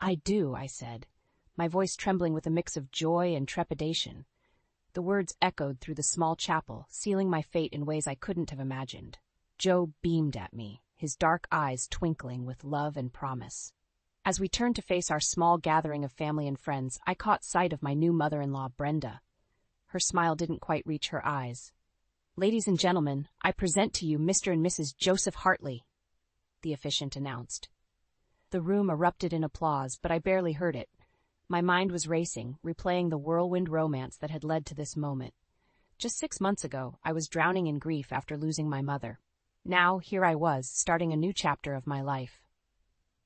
I do, I said, my voice trembling with a mix of joy and trepidation. The words echoed through the small chapel, sealing my fate in ways I couldn't have imagined. Joe beamed at me, his dark eyes twinkling with love and promise. As we turned to face our small gathering of family and friends, I caught sight of my new mother-in-law, Brenda. Her smile didn't quite reach her eyes. "Ladies and gentlemen, I present to you Mr. and Mrs. Joseph Hartley," the officiant announced. The room erupted in applause, but I barely heard it. My mind was racing, replaying the whirlwind romance that had led to this moment. Just 6 months ago, I was drowning in grief after losing my mother. Now, here I was, starting a new chapter of my life.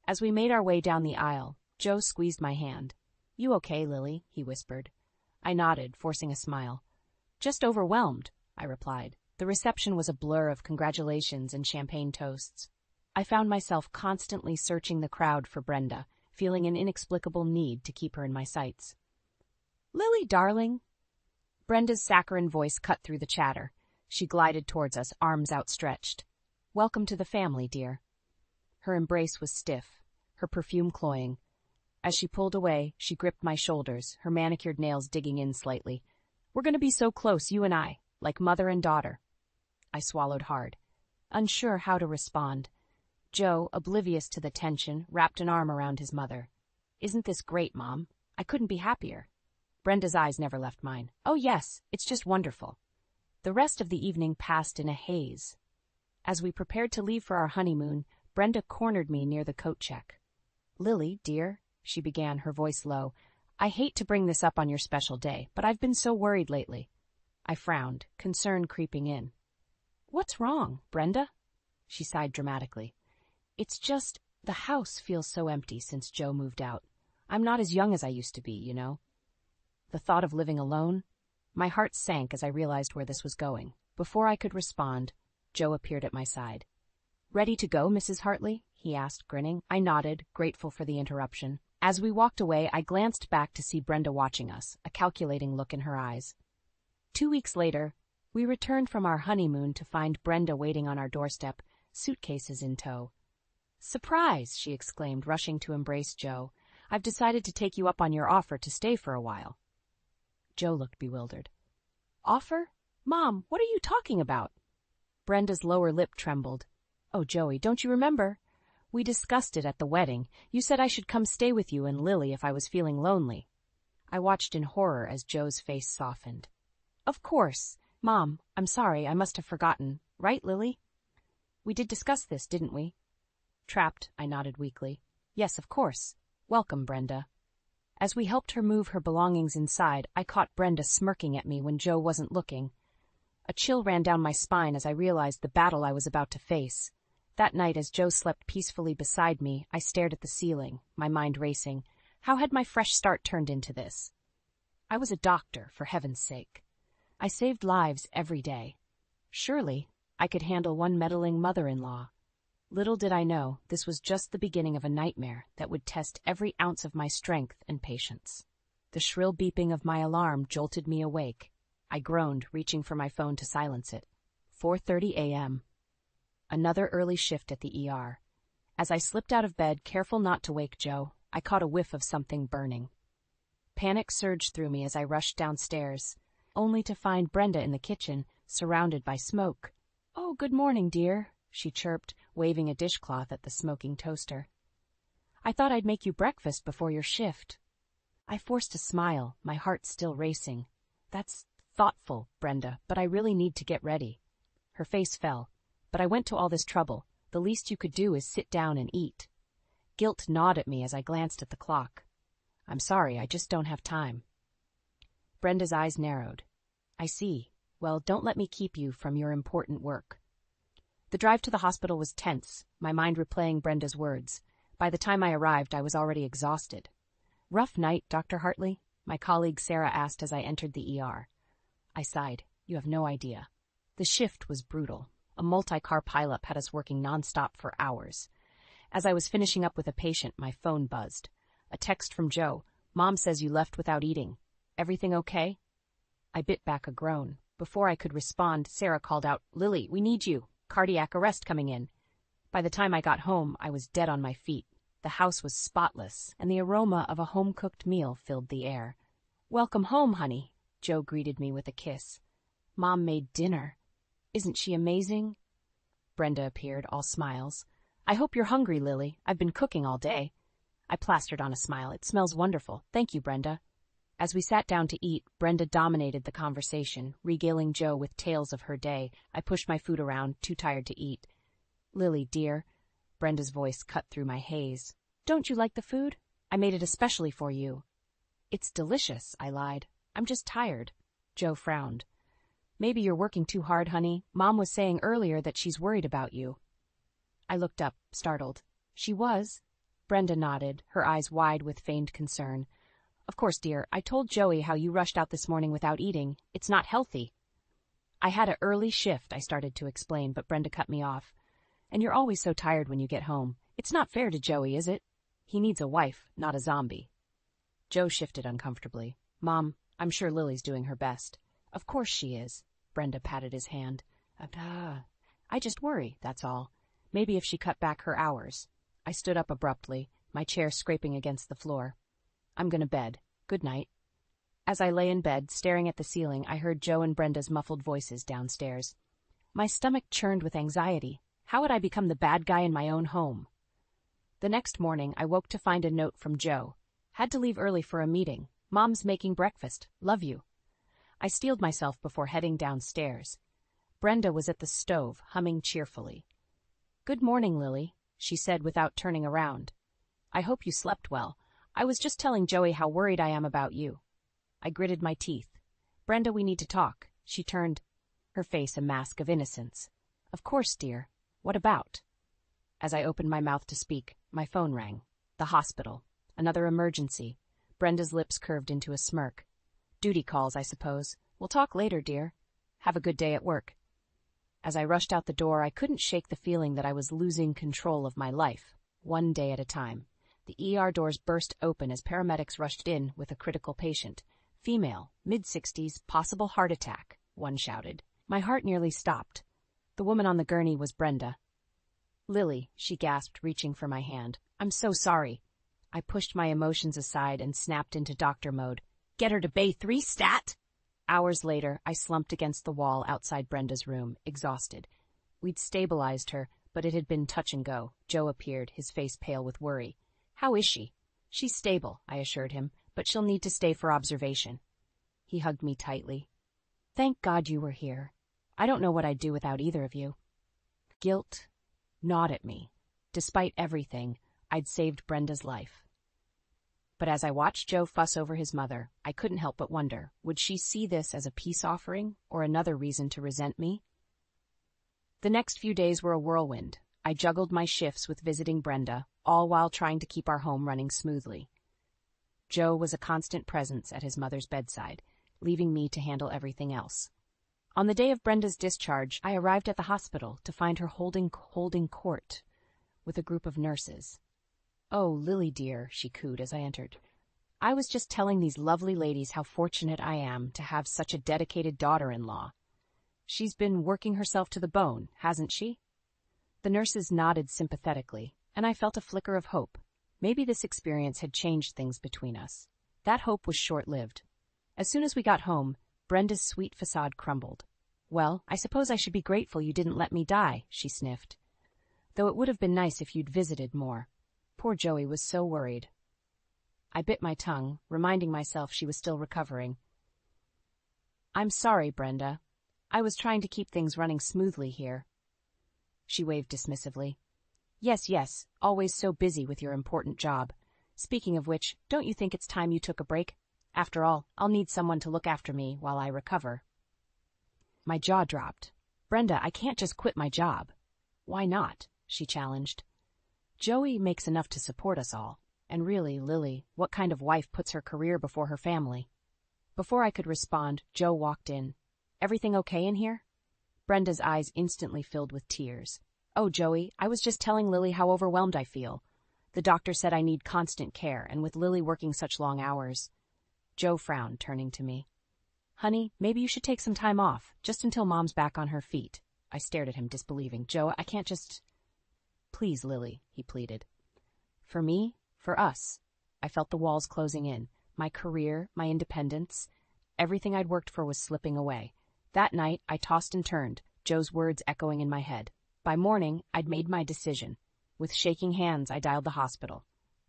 As we made our way down the aisle, Joe squeezed my hand. "You okay, Lily?" he whispered. I nodded, forcing a smile. "Just overwhelmed," I replied. The reception was a blur of congratulations and champagne toasts. I found myself constantly searching the crowd for Brenda, feeling an inexplicable need to keep her in my sights. "Lily, darling." Brenda's saccharine voice cut through the chatter. She glided towards us, arms outstretched. "Welcome to the family, dear." Her embrace was stiff, her perfume cloying. As she pulled away, she gripped my shoulders, her manicured nails digging in slightly. "We're going to be so close, you and I, like mother and daughter." I swallowed hard, unsure how to respond. Joe, oblivious to the tension, wrapped an arm around his mother. "Isn't this great, Mom? I couldn't be happier." Brenda's eyes never left mine. "Oh yes, it's just wonderful." The rest of the evening passed in a haze. As we prepared to leave for our honeymoon, Brenda cornered me near the coat check. "Lily, dear," she began, her voice low, "I hate to bring this up on your special day, but I've been so worried lately." I frowned, concern creeping in. "What's wrong, Brenda?" She sighed dramatically. "It's just, the house feels so empty since Joe moved out. I'm not as young as I used to be, you know." The thought of living alone? My heart sank as I realized where this was going. Before I could respond, Joe appeared at my side. "Ready to go, Mrs. Hartley?" he asked, grinning. I nodded, grateful for the interruption. As we walked away, I glanced back to see Brenda watching us, a calculating look in her eyes. 2 weeks later, we returned from our honeymoon to find Brenda waiting on our doorstep, suitcases in tow. "Surprise!" she exclaimed, rushing to embrace Joe. "I've decided to take you up on your offer to stay for a while." Joe looked bewildered. "Offer? Mom, what are you talking about?" Brenda's lower lip trembled. "Oh, Joey, don't you remember? We discussed it at the wedding. You said I should come stay with you and Lily if I was feeling lonely." I watched in horror as Joe's face softened. "Of course. Mom, I'm sorry, I must have forgotten. Right, Lily? We did discuss this, didn't we?" Trapped, I nodded weakly. "Yes, of course. Welcome, Brenda." As we helped her move her belongings inside, I caught Brenda smirking at me when Joe wasn't looking. A chill ran down my spine as I realized the battle I was about to face. That night, as Joe slept peacefully beside me, I stared at the ceiling, my mind racing. How had my fresh start turned into this? I was a doctor, for heaven's sake. I saved lives every day. Surely, I could handle one meddling mother-in-law. Little did I know, this was just the beginning of a nightmare that would test every ounce of my strength and patience. The shrill beeping of my alarm jolted me awake. I groaned, reaching for my phone to silence it. 4:30 a.m. Another early shift at the ER. As I slipped out of bed, careful not to wake Joe, I caught a whiff of something burning. Panic surged through me as I rushed downstairs, only to find Brenda in the kitchen, surrounded by smoke. "Oh, good morning, dear," she chirped, waving a dishcloth at the smoking toaster. "I thought I'd make you breakfast before your shift." I forced a smile, my heart still racing. "That's thoughtful, Brenda, but I really need to get ready." Her face fell. "But I went to all this trouble. The least you could do is sit down and eat." Guilt gnawed at me as I glanced at the clock. "I'm sorry, I just don't have time." Brenda's eyes narrowed. "I see. Well, don't let me keep you from your important work." The drive to the hospital was tense, my mind replaying Brenda's words. By the time I arrived, I was already exhausted. "Rough night, Dr. Hartley?" my colleague Sarah asked as I entered the ER. I sighed. "You have no idea." The shift was brutal. A multi-car pileup had us working nonstop for hours. As I was finishing up with a patient, my phone buzzed. A text from Joe. "Mom says you left without eating. Everything okay?" I bit back a groan. Before I could respond, Sarah called out, "Lily, we need you. Cardiac arrest coming in." By the time I got home, I was dead on my feet. The house was spotless, and the aroma of a home-cooked meal filled the air. "Welcome home, honey," Joe greeted me with a kiss. "Mom made dinner. Isn't she amazing?" Brenda appeared, all smiles. "I hope you're hungry, Lily. I've been cooking all day." I plastered on a smile. "It smells wonderful. Thank you, Brenda." As we sat down to eat, Brenda dominated the conversation, regaling Joe with tales of her day. I pushed my food around, too tired to eat. "Lily, dear," Brenda's voice cut through my haze. "Don't you like the food? I made it especially for you." "It's delicious," I lied. "I'm just tired." Joe frowned. "Maybe you're working too hard, honey. Mom was saying earlier that she's worried about you." I looked up, startled. "She was?" Brenda nodded, her eyes wide with feigned concern. "Of course, dear. I told Joey how you rushed out this morning without eating. It's not healthy." "I had an early shift," I started to explain, but Brenda cut me off. "And you're always so tired when you get home. It's not fair to Joey, is it? He needs a wife, not a zombie." Joe shifted uncomfortably. "Mom, I'm sure Lily's doing her best." "Of course she is." Brenda patted his hand. I just worry, that's all. Maybe if she cut back her hours." I stood up abruptly, my chair scraping against the floor. "I'm going to bed. Good night." As I lay in bed, staring at the ceiling, I heard Joe and Brenda's muffled voices downstairs. My stomach churned with anxiety. How had I become the bad guy in my own home? The next morning, I woke to find a note from Joe. "Had to leave early for a meeting. Mom's making breakfast. Love you." I steeled myself before heading downstairs. Brenda was at the stove, humming cheerfully. "Good morning, Lily," she said without turning around. "I hope you slept well. I was just telling Joey how worried I am about you." I gritted my teeth. "Brenda, we need to talk." She turned, her face a mask of innocence. "Of course, dear. What about?" As I opened my mouth to speak, my phone rang. The hospital. Another emergency. Brenda's lips curved into a smirk. "Duty calls, I suppose. We'll talk later, dear. Have a good day at work." As I rushed out the door, I couldn't shake the feeling that I was losing control of my life, one day at a time. The ER doors burst open as paramedics rushed in with a critical patient. "Female, mid-60s, possible heart attack," one shouted. My heart nearly stopped. The woman on the gurney was Brenda. "Lily," she gasped, reaching for my hand. "I'm so sorry." I pushed my emotions aside and snapped into doctor mode. "Get her to Bay 3 stat!" Hours later, I slumped against the wall outside Brenda's room, exhausted. We'd stabilized her, but it had been touch and go. Joe appeared, his face pale with worry. "How is she?" "She's stable," I assured him, "but she'll need to stay for observation." He hugged me tightly. "Thank God you were here. I don't know what I'd do without either of you." Guilt gnawed at me. Despite everything, I'd saved Brenda's life. But as I watched Joe fuss over his mother, I couldn't help but wonder, would she see this as a peace offering or another reason to resent me? The next few days were a whirlwind. I juggled my shifts with visiting Brenda, all while trying to keep our home running smoothly. Joe was a constant presence at his mother's bedside, leaving me to handle everything else. On the day of Brenda's discharge, I arrived at the hospital to find her holding court with a group of nurses. "Oh, Lily dear," she cooed as I entered. "I was just telling these lovely ladies how fortunate I am to have such a dedicated daughter-in-law. She's been working herself to the bone, hasn't she?" The nurses nodded sympathetically, and I felt a flicker of hope. Maybe this experience had changed things between us. That hope was short-lived. As soon as we got home, Brenda's sweet facade crumbled. "Well, I suppose I should be grateful you didn't let me die," she sniffed. "Though it would have been nice if you'd visited more. Poor Joey was so worried." I bit my tongue, reminding myself she was still recovering. "I'm sorry, Brenda. I was trying to keep things running smoothly here." She waved dismissively. Yes, always so busy with your important job. Speaking of which, don't you think it's time you took a break? After all, I'll need someone to look after me while I recover." My jaw dropped. "Brenda, I can't just quit my job." "Why not?" she challenged. "Joey makes enough to support us all. And really, Lily, what kind of wife puts her career before her family?" Before I could respond, Joe walked in. "Everything okay in here?" Brenda's eyes instantly filled with tears. "Oh, Joey, I was just telling Lily how overwhelmed I feel. The doctor said I need constant care, and with Lily working such long hours." Joe frowned, turning to me. "Honey, maybe you should take some time off, just until Mom's back on her feet." I stared at him, disbelieving. "Joe, I can't just—" "Please, Lily," he pleaded. For me, for us. I felt the walls closing in. My career, my independence, everything I'd worked for was slipping away. That night, I tossed and turned, Joe's words echoing in my head. By morning, I'd made my decision. With shaking hands, I dialed the hospital.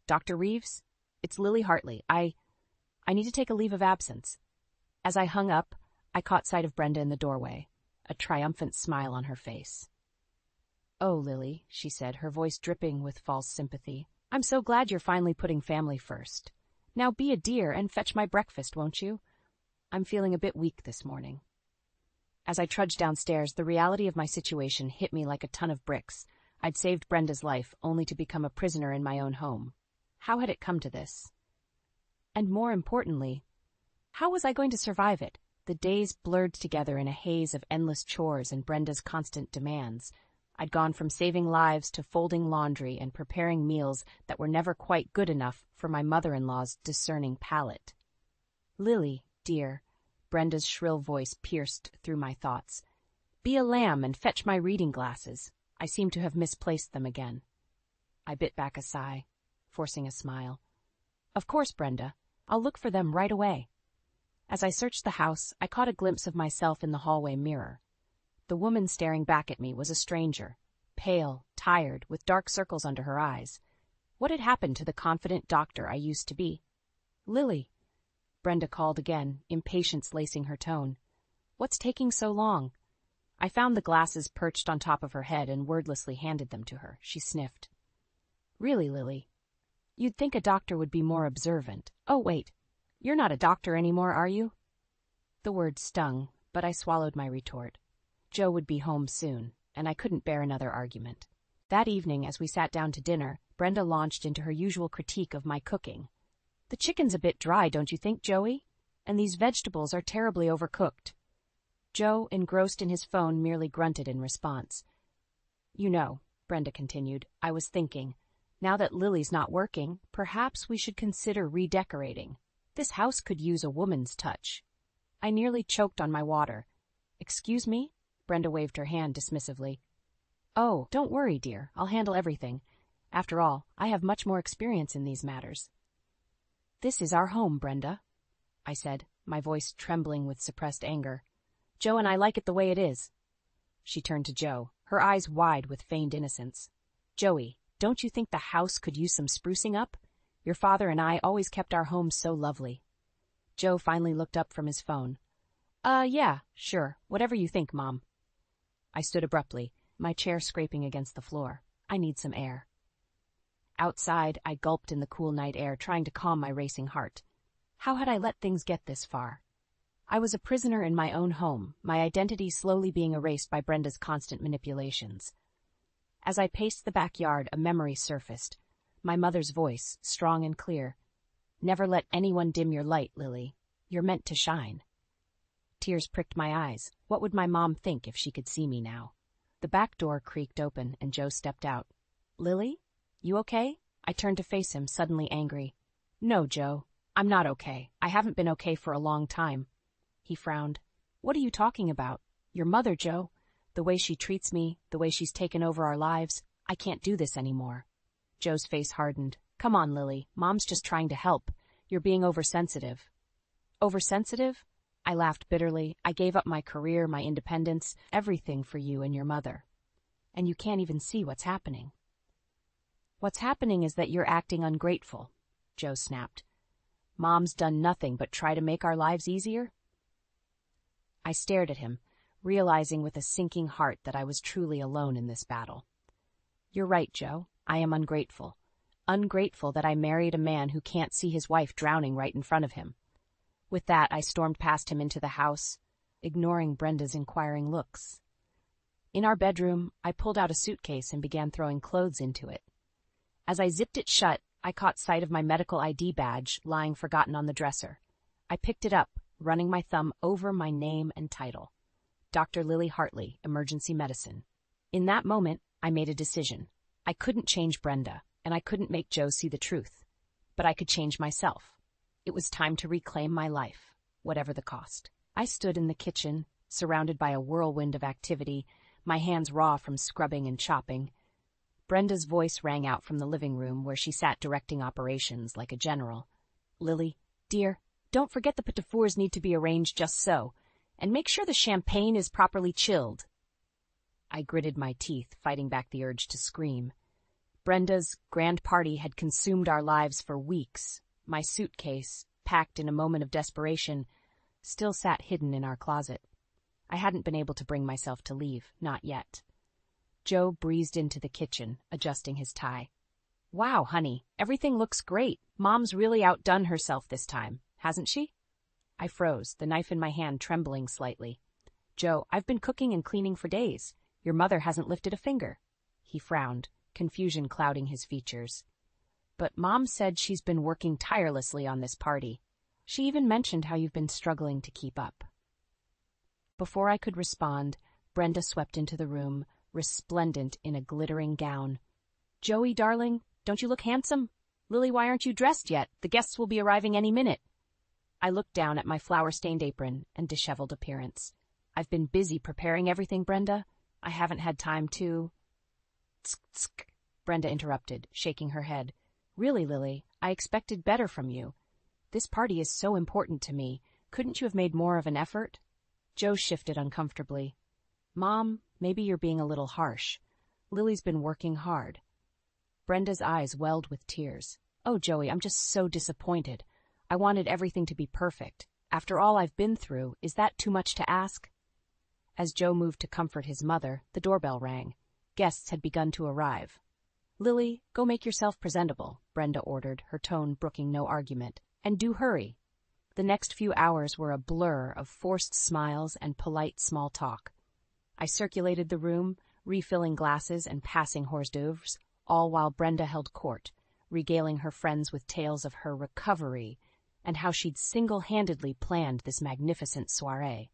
Dr. Reeves? It's Lily Hartley. I need to take a leave of absence. As I hung up, I caught sight of Brenda in the doorway, a triumphant smile on her face. Oh, Lily, she said, her voice dripping with false sympathy. I'm so glad you're finally putting family first. Now be a dear and fetch my breakfast, won't you? I'm feeling a bit weak this morning. As I trudged downstairs, the reality of my situation hit me like a ton of bricks. I'd saved Brenda's life, only to become a prisoner in my own home. How had it come to this? And more importantly, how was I going to survive it? The days blurred together in a haze of endless chores and Brenda's constant demands. I'd gone from saving lives to folding laundry and preparing meals that were never quite good enough for my mother-in-law's discerning palate. Lily, dear, Brenda's shrill voice pierced through my thoughts. Be a lamb and fetch my reading glasses. I seem to have misplaced them again. I bit back a sigh, forcing a smile. Of course, Brenda. I'll look for them right away. As I searched the house, I caught a glimpse of myself in the hallway mirror. The woman staring back at me was a stranger, pale, tired, with dark circles under her eyes. What had happened to the confident doctor I used to be? Lily, Brenda called again, impatience lacing her tone. What's taking so long? I found the glasses perched on top of her head and wordlessly handed them to her. She sniffed. Really, Lily? You'd think a doctor would be more observant. Oh, wait. You're not a doctor anymore, are you? The word stung, but I swallowed my retort. Joe would be home soon, and I couldn't bear another argument. That evening, as we sat down to dinner, Brenda launched into her usual critique of my cooking. The chicken's a bit dry, don't you think, Joey? And these vegetables are terribly overcooked. Joe, engrossed in his phone, merely grunted in response. You know, Brenda continued, I was thinking, now that Lily's not working, perhaps we should consider redecorating. This house could use a woman's touch. I nearly choked on my water. Excuse me? Brenda waved her hand dismissively. Oh, don't worry, dear. I'll handle everything. After all, I have much more experience in these matters. This is our home, Brenda, I said, my voice trembling with suppressed anger. Joe and I like it the way it is. She turned to Joe, her eyes wide with feigned innocence. Joey, don't you think the house could use some sprucing up? Your father and I always kept our home so lovely. Joe finally looked up from his phone. Yeah, sure, whatever you think, Mom. I stood abruptly, my chair scraping against the floor. I need some air. Outside, I gulped in the cool night air, trying to calm my racing heart. How had I let things get this far? I was a prisoner in my own home, my identity slowly being erased by Brenda's constant manipulations. As I paced the backyard, a memory surfaced. My mother's voice, strong and clear. Never let anyone dim your light, Lily. You're meant to shine. Tears pricked my eyes. What would my mom think if she could see me now? The back door creaked open, and Joe stepped out. Lily? You okay? I turned to face him, suddenly angry. No, Joe. I'm not okay. I haven't been okay for a long time. He frowned. What are you talking about? Your mother, Joe. The way she treats me, the way she's taken over our lives. I can't do this anymore. Joe's face hardened. Come on, Lily. Mom's just trying to help. You're being oversensitive. Oversensitive? I laughed bitterly. I gave up my career, my independence, everything for you and your mother. And you can't even see what's happening. What's happening is that you're acting ungrateful, Joe snapped. Mom's done nothing but try to make our lives easier? I stared at him, realizing with a sinking heart that I was truly alone in this battle. You're right, Joe. I am ungrateful. Ungrateful that I married a man who can't see his wife drowning right in front of him. With that, I stormed past him into the house, ignoring Brenda's inquiring looks. In our bedroom, I pulled out a suitcase and began throwing clothes into it. As I zipped it shut, I caught sight of my medical ID badge lying forgotten on the dresser. I picked it up, running my thumb over my name and title. Dr. Lily Hartley, Emergency Medicine. In that moment, I made a decision. I couldn't change Brenda, and I couldn't make Joe see the truth. But I could change myself. It was time to reclaim my life, whatever the cost. I stood in the kitchen, surrounded by a whirlwind of activity, my hands raw from scrubbing and chopping. Brenda's voice rang out from the living room where she sat directing operations like a general. Lily, dear, don't forget the petit fours need to be arranged just so, and make sure the champagne is properly chilled. I gritted my teeth, fighting back the urge to scream. Brenda's grand party had consumed our lives for weeks. My suitcase, packed in a moment of desperation, still sat hidden in our closet. I hadn't been able to bring myself to leave, not yet. Joe breezed into the kitchen, adjusting his tie. Wow, honey, everything looks great. Mom's really outdone herself this time, hasn't she? I froze, the knife in my hand trembling slightly. Joe, I've been cooking and cleaning for days. Your mother hasn't lifted a finger. He frowned, confusion clouding his features. But Mom said she's been working tirelessly on this party. She even mentioned how you've been struggling to keep up. Before I could respond, Brenda swept into the room, resplendent in a glittering gown. Joey, darling, don't you look handsome? Lily, why aren't you dressed yet? The guests will be arriving any minute. I looked down at my flour-stained apron and disheveled appearance. I've been busy preparing everything, Brenda. I haven't had time to... Tsk, tsk, Brenda interrupted, shaking her head. Really, Lily, I expected better from you. This party is so important to me. Couldn't you have made more of an effort? Joe shifted uncomfortably. Mom, maybe you're being a little harsh. Lily's been working hard. Brenda's eyes welled with tears. Oh, Joey, I'm just so disappointed. I wanted everything to be perfect. After all I've been through, is that too much to ask? As Joe moved to comfort his mother, the doorbell rang. Guests had begun to arrive. Lily, go make yourself presentable, Brenda ordered, her tone brooking no argument. And do hurry. The next few hours were a blur of forced smiles and polite small talk. I circulated the room, refilling glasses and passing hors d'oeuvres, all while Brenda held court, regaling her friends with tales of her recovery and how she'd single-handedly planned this magnificent soiree.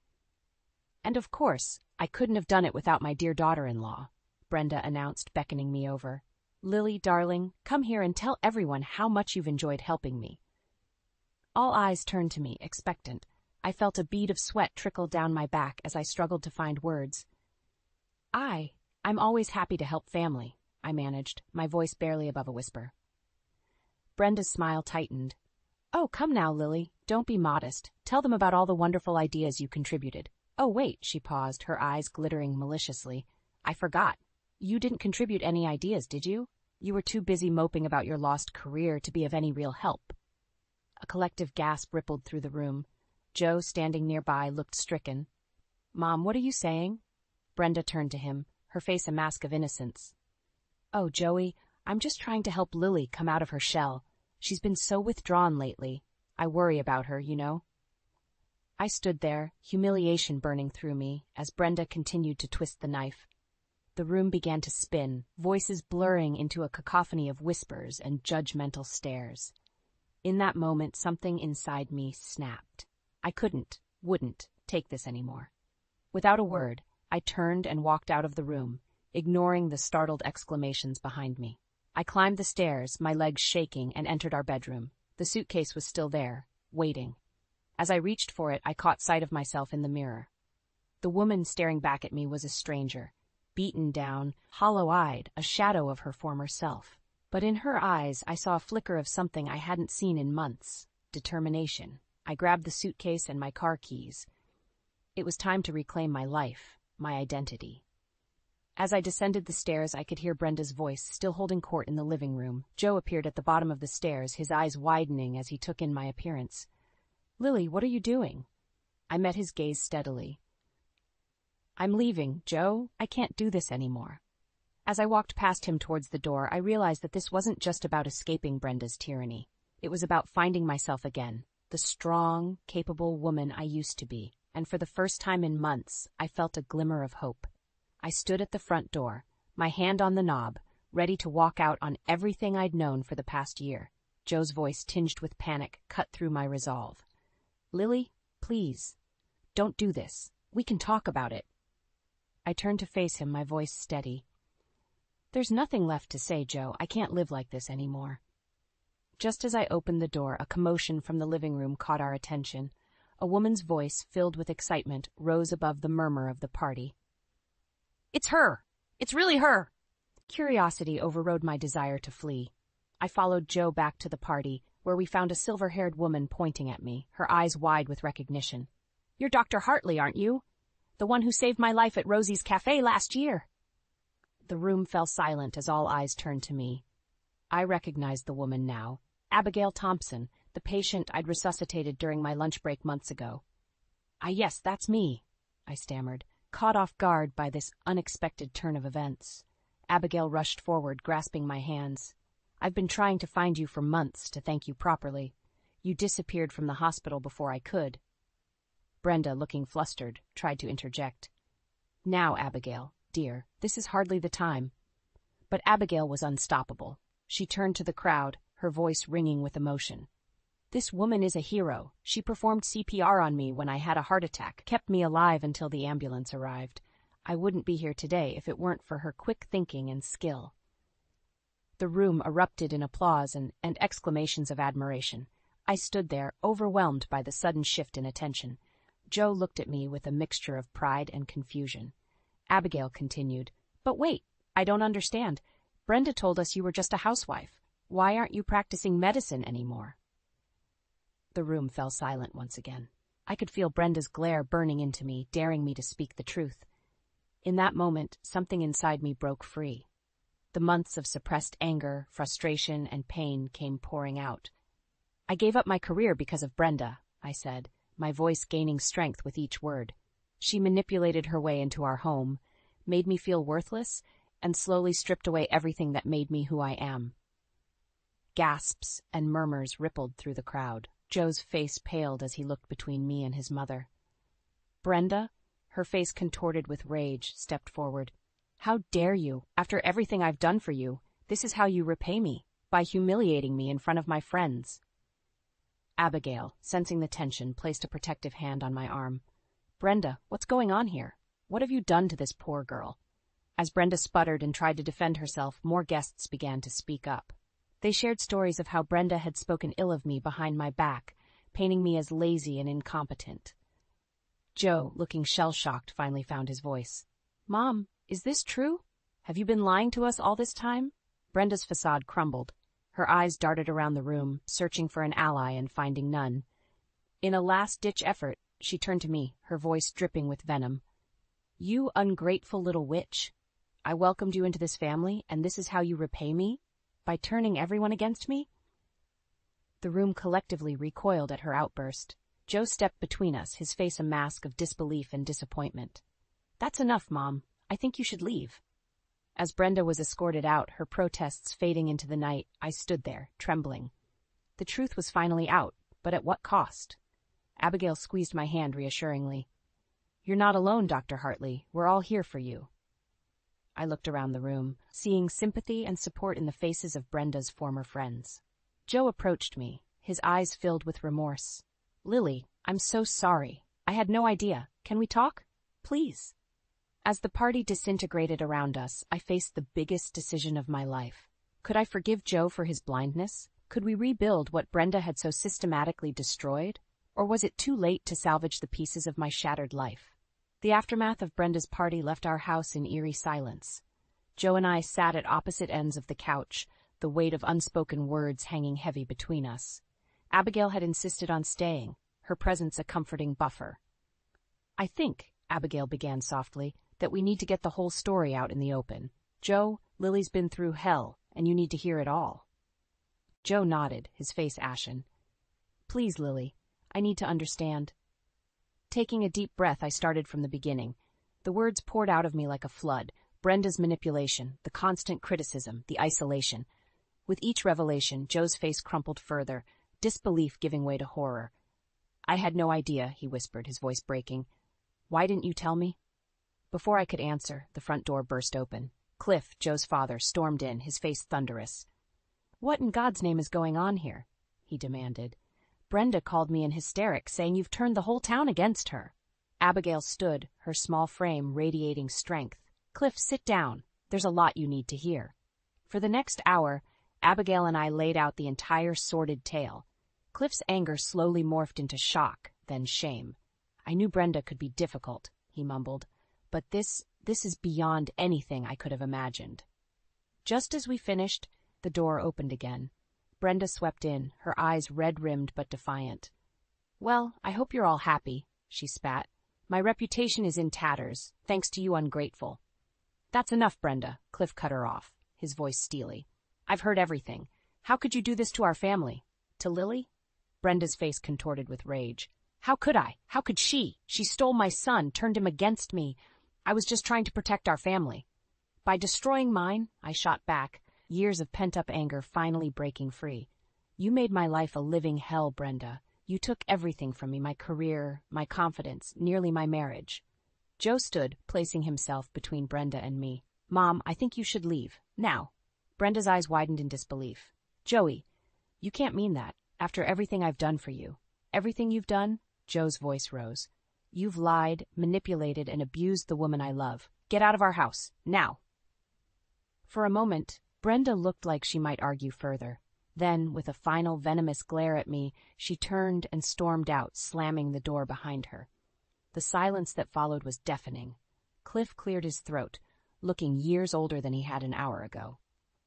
And of course, I couldn't have done it without my dear daughter-in-law, Brenda announced, beckoning me over. Lily, darling, come here and tell everyone how much you've enjoyed helping me. All eyes turned to me, expectant. I felt a bead of sweat trickle down my back as I struggled to find words. I'm always happy to help family, I managed, my voice barely above a whisper. Brenda's smile tightened. Oh, come now, Lily. Don't be modest. Tell them about all the wonderful ideas you contributed. Oh, wait, she paused, her eyes glittering maliciously. I forgot. You didn't contribute any ideas, did you? You were too busy moping about your lost career to be of any real help. A collective gasp rippled through the room. Joe, standing nearby, looked stricken. Mom, what are you saying? Brenda turned to him, her face a mask of innocence. Oh, Joey, I'm just trying to help Lily come out of her shell. She's been so withdrawn lately. I worry about her, you know. I stood there, humiliation burning through me, as Brenda continued to twist the knife. The room began to spin, voices blurring into a cacophony of whispers and judgmental stares. In that moment, something inside me snapped. I wouldn't take this anymore. Without a word, I turned and walked out of the room, ignoring the startled exclamations behind me. I climbed the stairs, my legs shaking, and entered our bedroom. The suitcase was still there, waiting. As I reached for it, I caught sight of myself in the mirror. The woman staring back at me was a stranger, beaten down, hollow-eyed, a shadow of her former self. But in her eyes, I saw a flicker of something I hadn't seen in months: determination. I grabbed the suitcase and my car keys. It was time to reclaim my life, my identity. As I descended the stairs, I could hear Brenda's voice, still holding court in the living room. Joe appeared at the bottom of the stairs, his eyes widening as he took in my appearance. Lily, what are you doing? I met his gaze steadily. I'm leaving, Joe. I can't do this anymore. As I walked past him towards the door, I realized that this wasn't just about escaping Brenda's tyranny. It was about finding myself again, the strong, capable woman I used to be. And for the first time in months, I felt a glimmer of hope. I stood at the front door, my hand on the knob, ready to walk out on everything I'd known for the past year. Joe's voice, tinged with panic, cut through my resolve. Lily, please, don't do this. We can talk about it. I turned to face him, my voice steady. There's nothing left to say, Joe. I can't live like this anymore. Just as I opened the door, a commotion from the living room caught our attention. A woman's voice, filled with excitement, rose above the murmur of the party. It's her! It's really her! Curiosity overrode my desire to flee. I followed Joe back to the party, where we found a silver-haired woman pointing at me, her eyes wide with recognition. "You're Dr. Hartley, aren't you? The one who saved my life at Rosie's Cafe last year." The room fell silent as all eyes turned to me. I recognized the woman now, Abigail Thompson, the patient I'd resuscitated during my lunch break months ago. Yes, that's me," I stammered, caught off guard by this unexpected turn of events. Abigail rushed forward, grasping my hands. "I've been trying to find you for months to thank you properly. You disappeared from the hospital before I could." Brenda, looking flustered, tried to interject. "Now, Abigail, dear, this is hardly the time." But Abigail was unstoppable. She turned to the crowd, her voice ringing with emotion. "This woman is a hero. She performed CPR on me when I had a heart attack, kept me alive until the ambulance arrived. I wouldn't be here today if it weren't for her quick thinking and skill." The room erupted in applause and exclamations of admiration. I stood there, overwhelmed by the sudden shift in attention. Joe looked at me with a mixture of pride and confusion. Abigail continued, "But wait, I don't understand. Brenda told us you were just a housewife. Why aren't you practicing medicine anymore?" The room fell silent once again. I could feel Brenda's glare burning into me, daring me to speak the truth. In that moment, something inside me broke free. The months of suppressed anger, frustration, and pain came pouring out. "I gave up my career because of Brenda," I said, my voice gaining strength with each word. "She manipulated her way into our home, made me feel worthless, and slowly stripped away everything that made me who I am." Gasps and murmurs rippled through the crowd. Joe's face paled as he looked between me and his mother. Brenda, her face contorted with rage, stepped forward. "How dare you? After everything I've done for you, this is how you repay me, by humiliating me in front of my friends." Abigail, sensing the tension, placed a protective hand on my arm. "Brenda, what's going on here? What have you done to this poor girl?" As Brenda sputtered and tried to defend herself, more guests began to speak up. They shared stories of how Brenda had spoken ill of me behind my back, painting me as lazy and incompetent. Joe, looking shell-shocked, finally found his voice. "Mom, is this true? Have you been lying to us all this time?" Brenda's facade crumbled. Her eyes darted around the room, searching for an ally and finding none. In a last-ditch effort, she turned to me, her voice dripping with venom. "You ungrateful little witch. I welcomed you into this family, and this is how you repay me? By turning everyone against me?" The room collectively recoiled at her outburst. Joe stepped between us, his face a mask of disbelief and disappointment. "That's enough, Mom. I think you should leave." As Brenda was escorted out, her protests fading into the night, I stood there, trembling. The truth was finally out, but at what cost? Abigail squeezed my hand reassuringly. "You're not alone, Dr. Hartley. We're all here for you." I looked around the room, seeing sympathy and support in the faces of Brenda's former friends. Joe approached me, his eyes filled with remorse. "Lily, I'm so sorry. I had no idea. Can we talk? Please." As the party disintegrated around us, I faced the biggest decision of my life. Could I forgive Joe for his blindness? Could we rebuild what Brenda had so systematically destroyed? Or was it too late to salvage the pieces of my shattered life? The aftermath of Brenda's party left our house in eerie silence. Joe and I sat at opposite ends of the couch, the weight of unspoken words hanging heavy between us. Abigail had insisted on staying, her presence a comforting buffer. "I think," Abigail began softly, "that we need to get the whole story out in the open. Joe, Lily's been through hell, and you need to hear it all." Joe nodded, his face ashen. "Please, Lily, I need to understand." Taking a deep breath, I started from the beginning. The words poured out of me like a flood. Brenda's manipulation, the constant criticism, the isolation. With each revelation, Joe's face crumpled further, disbelief giving way to horror. "I had no idea," he whispered, his voice breaking. "Why didn't you tell me?" Before I could answer, the front door burst open. Cliff, Joe's father, stormed in, his face thunderous. "What in God's name is going on here?" he demanded. "Brenda called me in hysterics, saying you've turned the whole town against her." Abigail stood, her small frame radiating strength. "Cliff, sit down. There's a lot you need to hear." For the next hour, Abigail and I laid out the entire sordid tale. Cliff's anger slowly morphed into shock, then shame. "I knew Brenda could be difficult," he mumbled, "but this is beyond anything I could have imagined." Just as we finished, the door opened again. Brenda swept in, her eyes red-rimmed but defiant. "Well, I hope you're all happy," she spat. "My reputation is in tatters, thanks to you ungrateful." "That's enough, Brenda," Cliff cut her off, his voice steely. "I've heard everything. How could you do this to our family? To Lily?" Brenda's face contorted with rage. "How could I? How could she? She stole my son, turned him against me. I was just trying to protect our family." "By destroying mine," I shot back, years of pent-up anger finally breaking free. "You made my life a living hell, Brenda. You took everything from me, my career, my confidence, nearly my marriage." Joe stood, placing himself between Brenda and me. "Mom, I think you should leave. Now." Brenda's eyes widened in disbelief. "Joey, you can't mean that, after everything I've done for you." "Everything you've done?" Joe's voice rose. "You've lied, manipulated, and abused the woman I love. Get out of our house, now." For a moment, Brenda looked like she might argue further. Then, with a final venomous glare at me, she turned and stormed out, slamming the door behind her. The silence that followed was deafening. Cliff cleared his throat, looking years older than he had an hour ago.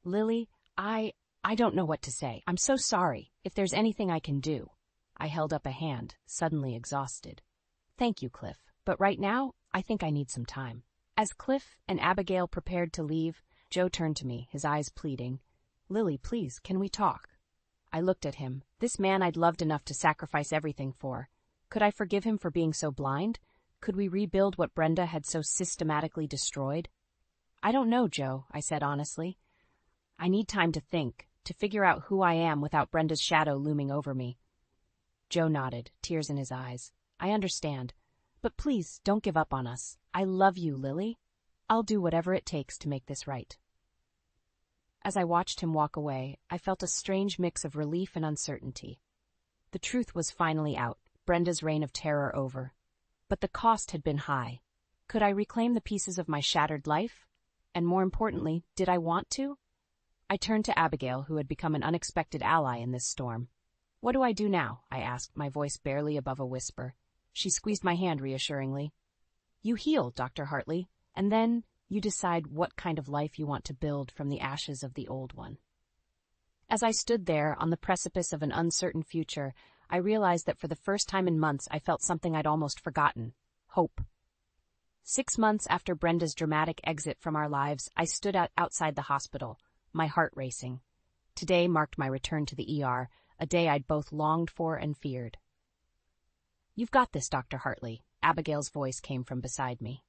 "Lily, I don't know what to say. I'm so sorry. If there's anything I can do." I held up a hand, suddenly exhausted. "Thank you, Cliff, but right now, I think I need some time." As Cliff and Abigail prepared to leave, Joe turned to me, his eyes pleading. "Lily, please, can we talk?" I looked at him, this man I'd loved enough to sacrifice everything for. Could I forgive him for being so blind? Could we rebuild what Brenda had so systematically destroyed? "I don't know, Joe," I said honestly. "I need time to think, to figure out who I am without Brenda's shadow looming over me." Joe nodded, tears in his eyes. "I understand. But please, don't give up on us. I love you, Lily. I'll do whatever it takes to make this right." As I watched him walk away, I felt a strange mix of relief and uncertainty. The truth was finally out, Brenda's reign of terror over. But the cost had been high. Could I reclaim the pieces of my shattered life? And more importantly, did I want to? I turned to Abigail, who had become an unexpected ally in this storm. "What do I do now?" I asked, my voice barely above a whisper. She squeezed my hand reassuringly. "You heal, Dr. Hartley, and then you decide what kind of life you want to build from the ashes of the old one." As I stood there on the precipice of an uncertain future, I realized that for the first time in months I felt something I'd almost forgotten: hope. 6 months after Brenda's dramatic exit from our lives, I stood outside the hospital, my heart racing. Today marked my return to the ER, a day I'd both longed for and feared. "You've got this, Dr. Hartley," Abigail's voice came from beside me.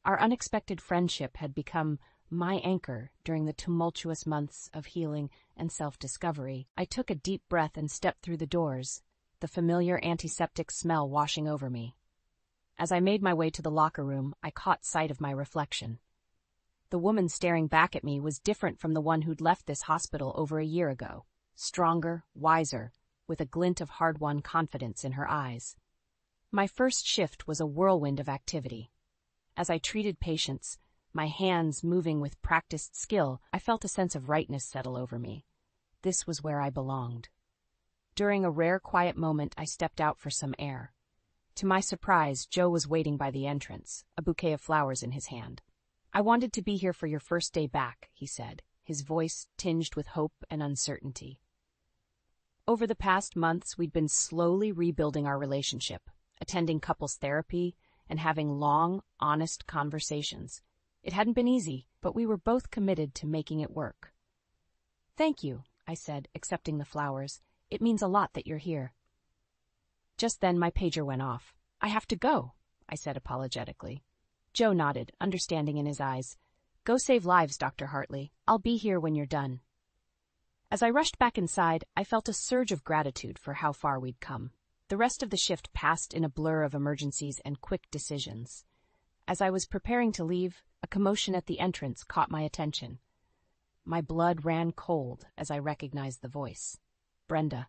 Our unexpected friendship had become my anchor during the tumultuous months of healing and self-discovery. I took a deep breath and stepped through the doors, the familiar antiseptic smell washing over me. As I made my way to the locker room, I caught sight of my reflection. The woman staring back at me was different from the one who'd left this hospital over a year ago. Stronger, wiser, with a glint of hard-won confidence in her eyes. My first shift was a whirlwind of activity. As I treated patients, my hands moving with practiced skill, I felt a sense of rightness settle over me. This was where I belonged. During a rare quiet moment, I stepped out for some air. To my surprise, Joe was waiting by the entrance, a bouquet of flowers in his hand. "I wanted to be here for your first day back," he said, his voice tinged with hope and uncertainty. Over the past months, we'd been slowly rebuilding our relationship, attending couples therapy, and having long, honest conversations. It hadn't been easy, but we were both committed to making it work. "Thank you," I said, accepting the flowers. "It means a lot that you're here." Just then my pager went off. "I have to go," I said apologetically. Joe nodded, understanding in his eyes. "Go save lives, Dr. Hartley. I'll be here when you're done." As I rushed back inside, I felt a surge of gratitude for how far we'd come. The rest of the shift passed in a blur of emergencies and quick decisions. As I was preparing to leave, a commotion at the entrance caught my attention. My blood ran cold as I recognized the voice. Brenda.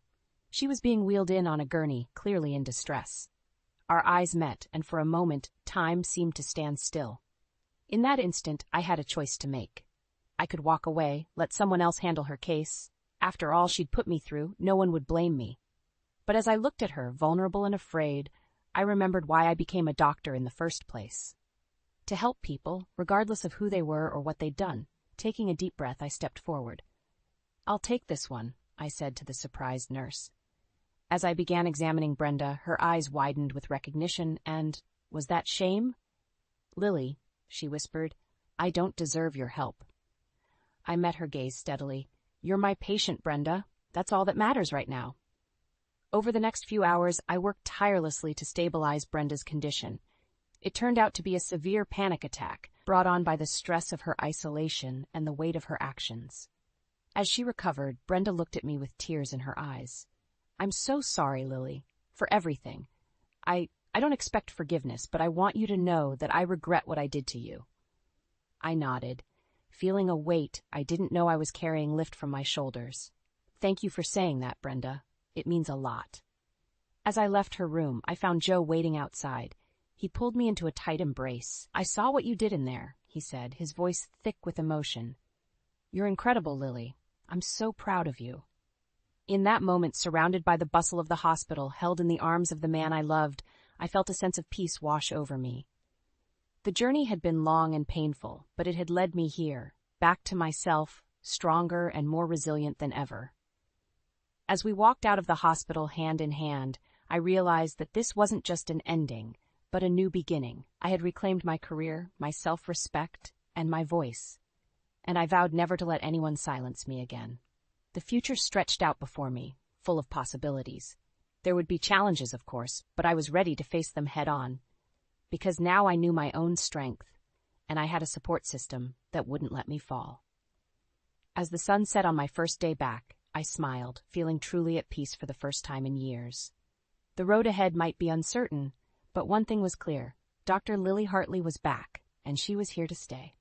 She was being wheeled in on a gurney, clearly in distress. Our eyes met, and for a moment, time seemed to stand still. In that instant, I had a choice to make. I could walk away, let someone else handle her case. After all she'd put me through, no one would blame me. But as I looked at her, vulnerable and afraid, I remembered why I became a doctor in the first place. To help people, regardless of who they were or what they'd done. Taking a deep breath, I stepped forward. "I'll take this one," I said to the surprised nurse. As I began examining Brenda, her eyes widened with recognition and, was that shame? "Lily," she whispered, "I don't deserve your help." I met her gaze steadily. "You're my patient, Brenda. That's all that matters right now." Over the next few hours, I worked tirelessly to stabilize Brenda's condition. It turned out to be a severe panic attack, brought on by the stress of her isolation and the weight of her actions. As she recovered, Brenda looked at me with tears in her eyes. "I'm so sorry, Lily, for everything. I don't expect forgiveness, but I want you to know that I regret what I did to you." I nodded, feeling a weight I didn't know I was carrying lift from my shoulders. "Thank you for saying that, Brenda. It means a lot." As I left her room, I found Joe waiting outside. He pulled me into a tight embrace. "I saw what you did in there," he said, his voice thick with emotion. "You're incredible, Lily. I'm so proud of you." In that moment, surrounded by the bustle of the hospital, held in the arms of the man I loved, I felt a sense of peace wash over me. The journey had been long and painful, but it had led me here, back to myself, stronger and more resilient than ever. As we walked out of the hospital hand in hand, I realized that this wasn't just an ending, but a new beginning. I had reclaimed my career, my self-respect, and my voice, and I vowed never to let anyone silence me again. The future stretched out before me, full of possibilities. There would be challenges, of course, but I was ready to face them head-on, because now I knew my own strength, and I had a support system that wouldn't let me fall. As the sun set on my first day back, I smiled, feeling truly at peace for the first time in years. The road ahead might be uncertain, but one thing was clear: Dr. Lily Hartley was back, and she was here to stay.